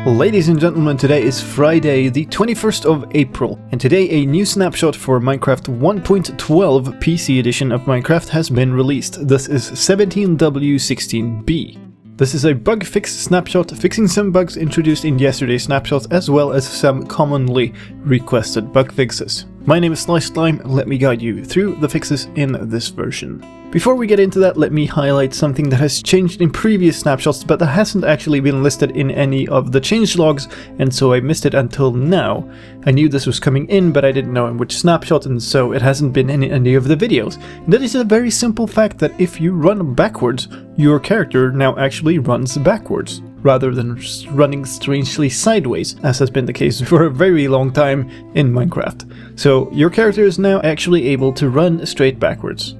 Ladies and gentlemen, today is Friday, the 21st of April, and today a new snapshot for Minecraft 1.12 PC edition of Minecraft has been released. This is 17w16b. This is a bug fix snapshot, fixing some bugs introduced in yesterday's snapshots as well as some commonly requested bug fixes. My name is slicedlime, let me guide you through the fixes in this version. Before we get into that, let me highlight something that has changed in previous snapshots, but that hasn't actually been listed in any of the change logs, and so I missed it until now. I knew this was coming in, but I didn't know in which snapshot, and so it hasn't been in any of the videos. And that is a very simple fact that if you run backwards, your character now actually runs backwards, rather than running strangely sideways, as has been the case for a very long time in Minecraft. So your character is now actually able to run straight backwards.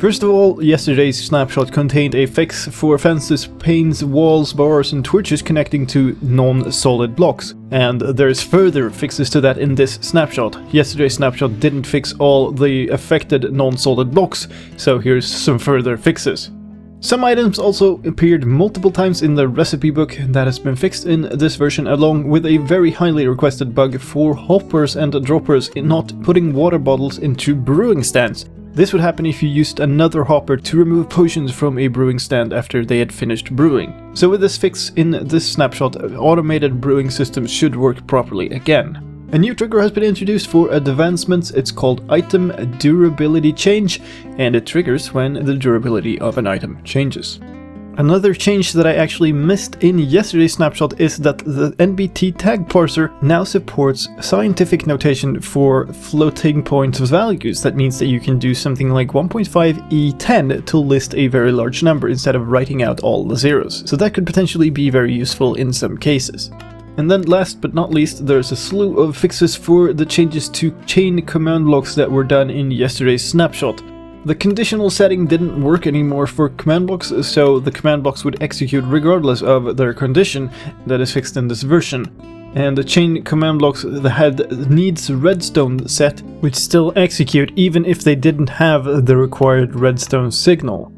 First of all, yesterday's snapshot contained a fix for fences, panes, walls, bars and torches connecting to non-solid blocks, and there's further fixes to that in this snapshot. Yesterday's snapshot didn't fix all the affected non-solid blocks, so here's some further fixes. Some items also appeared multiple times in the recipe book that has been fixed in this version, along with a very highly requested bug for hoppers and droppers in not putting water bottles into brewing stands. This would happen if you used another hopper to remove potions from a brewing stand after they had finished brewing. So with this fix in this snapshot, automated brewing systems should work properly again. A new trigger has been introduced for advancements. It's called Item Durability Change, and it triggers when the durability of an item changes. Another change that I actually missed in yesterday's snapshot is that the NBT tag parser now supports scientific notation for floating point values. That means that you can do something like 1.5e10 to list a very large number instead of writing out all the zeros. So that could potentially be very useful in some cases. And then last but not least, there's a slew of fixes for the changes to chain command blocks that were done in yesterday's snapshot. The conditional setting didn't work anymore for command blocks, so the command blocks would execute regardless of their condition. That is fixed in this version. And the chain command blocks that had needs redstone set would still execute even if they didn't have the required redstone signal.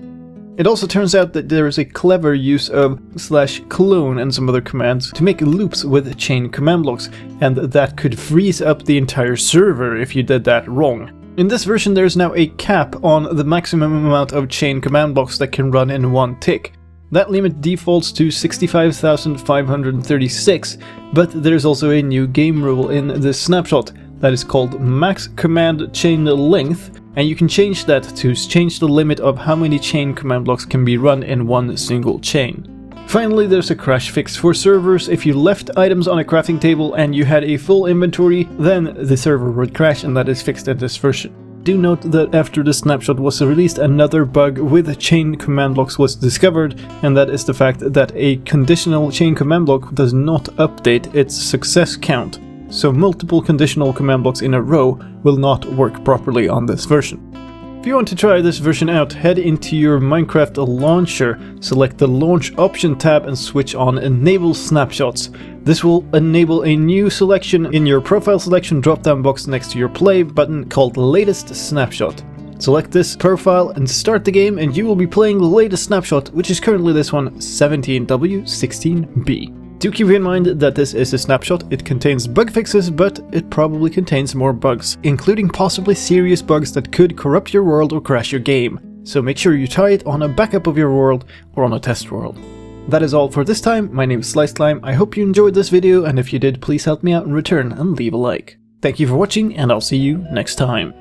It also turns out that there is a clever use of /clone and some other commands to make loops with chain command blocks, and that could freeze up the entire server if you did that wrong. In this version there is now a cap on the maximum amount of chain command blocks that can run in one tick. That limit defaults to 65,536, but there's also a new game rule in this snapshot that is called max command chain length, and you can change that to change the limit of how many chain command blocks can be run in one single chain. Finally, there's a crash fix for servers. If you left items on a crafting table and you had a full inventory, then the server would crash, and that is fixed in this version. Do note that after the snapshot was released, another bug with chain command blocks was discovered, and that is the fact that a conditional chain command block does not update its success count. So multiple conditional command blocks in a row will not work properly on this version. If you want to try this version out, head into your Minecraft launcher, select the Launch Option tab and switch on Enable Snapshots. This will enable a new selection in your profile selection drop-down box next to your play button called Latest Snapshot. Select this profile and start the game, and you will be playing the latest snapshot, which is currently this one, 17w16b. Do keep in mind that this is a snapshot. It contains bug fixes, but it probably contains more bugs, including possibly serious bugs that could corrupt your world or crash your game. So make sure you try it on a backup of your world or on a test world. That is all for this time. My name is slicedlime. I hope you enjoyed this video, and if you did, please help me out in return and leave a like. Thank you for watching, and I'll see you next time.